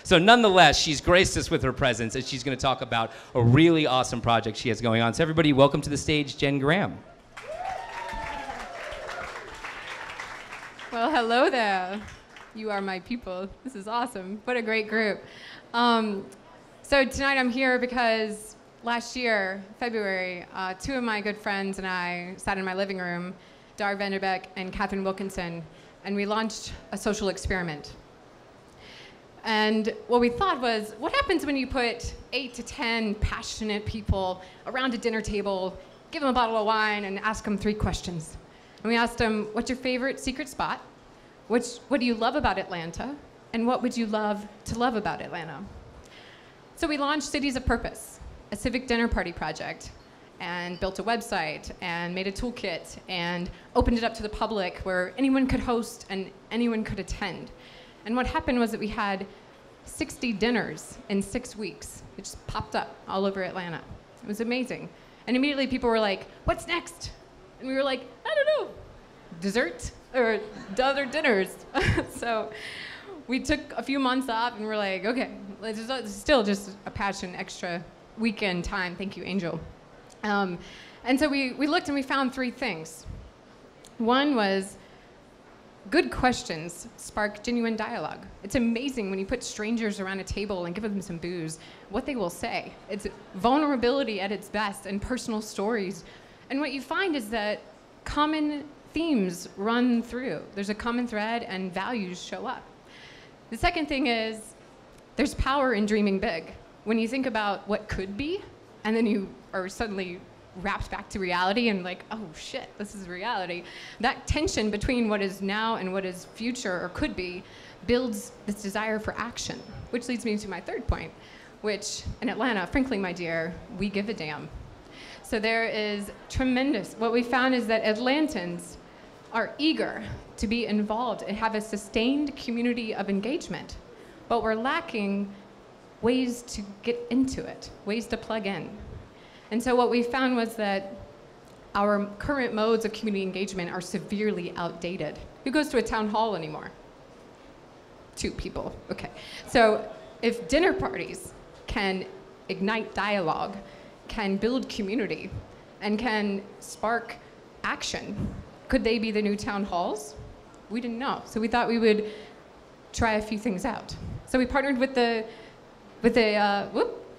So nonetheless, she's graced us with her presence, and she's going to talk about a really awesome project she has going on. So everybody, welcome to the stage, Jenn Graham. Well, hello there. You are my people. This is awesome. What a great group. So tonight I'm here because last year, February, two of my good friends and I sat in my living room, Dar Vanderbeck and Catherine Wilkinson, and we launched a social experiment. And what we thought was, what happens when you put 8 to 10 passionate people around a dinner table, give them a bottle of wine, and ask them 3 questions? And we asked them, what's your favorite secret spot? What do you love about Atlanta? And what would you love to love about Atlanta? So we launched Cities of Purpose, a civic dinner party project, and built a website and made a toolkit and opened it up to the public where anyone could host and anyone could attend. And what happened was that we had 60 dinners in 6 weeks. It just popped up all over Atlanta. It was amazing. And immediately people were like, what's next? And we were like, I don't know, dessert or other dinners. So we took a few months off and we're like, okay, it's still just a passion, extra weekend time. Thank you, Angel. And so we looked and we found 3 things. One was good questions spark genuine dialogue. It's amazing when you put strangers around a table and give them some booze, what they will say. It's vulnerability at its best and personal stories. And what you find is that common themes run through. There's a common thread and values show up. The second thing is there's power in dreaming big. When you think about what could be, and then you are suddenly wrapped back to reality and like, oh shit, this is reality. That tension between what is now and what is future or could be builds this desire for action, which leads me to my 3rd point, which in Atlanta, frankly, my dear, we give a damn. So there is tremendous, what we found is that Atlantans are eager to be involved and have a sustained community of engagement, but we're lacking ways to get into it, ways to plug in. And so what we found was that our current modes of community engagement are severely outdated. Who goes to a town hall anymore? 2 people, okay. So if dinner parties can ignite dialogue, can build community, and can spark action, could they be the new town halls? We didn't know. So we thought we would try a few things out. So we partnered with can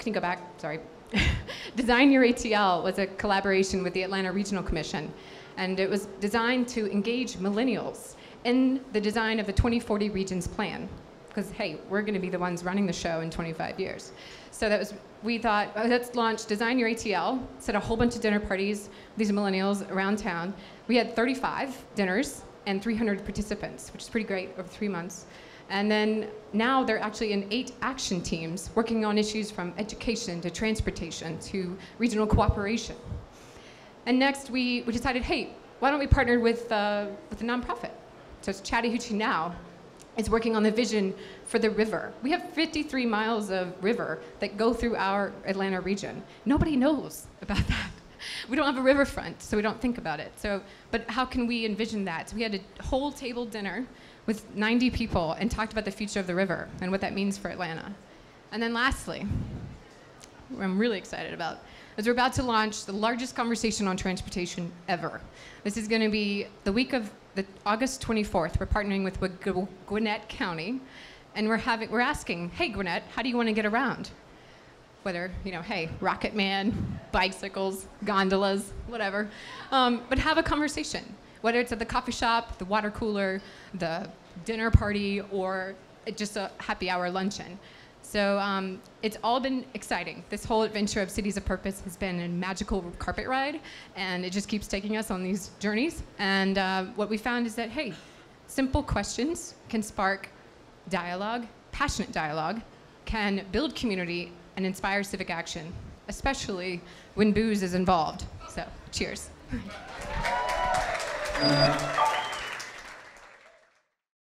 you go back? Sorry. Design Your ATL was a collaboration with the Atlanta Regional Commission, and it was designed to engage millennials in the design of the 2040 Regions Plan, because hey, we're going to be the ones running the show in 25 years. So we thought, let's launch Design Your ATL, set a whole bunch of dinner parties, these millennials around town. We had 35 dinners and 300 participants, which is pretty great over 3 months. And then now they're actually in 8 action teams working on issues from education to transportation to regional cooperation. And next we decided, hey, why don't we partner with a nonprofit? So it's Chattahoochee Now is working on the vision for the river. We have 53 miles of river that go through our Atlanta region. Nobody knows about that. We don't have a riverfront, so we don't think about it. But how can we envision that? So we had a whole table dinner with 90 people and talked about the future of the river and what that means for Atlanta. And then lastly, what I'm really excited about, is we're about to launch the largest conversation on transportation ever. This is going to be the week of August 24th. We're partnering with Gwinnett County, and we're asking, hey Gwinnett, how do you want to get around? Whether, hey, Rocket Man, bicycles, gondolas, whatever. But have a conversation, whether it's at the coffee shop, the water cooler, the dinner party, or just a happy hour luncheon. So it's all been exciting. This whole adventure of Cities of Purpose has been a magical carpet ride, and it just keeps taking us on these journeys. And what we found is that, hey, simple questions can spark dialogue, passionate dialogue, can build community, and inspire civic action, especially when booze is involved. So, cheers.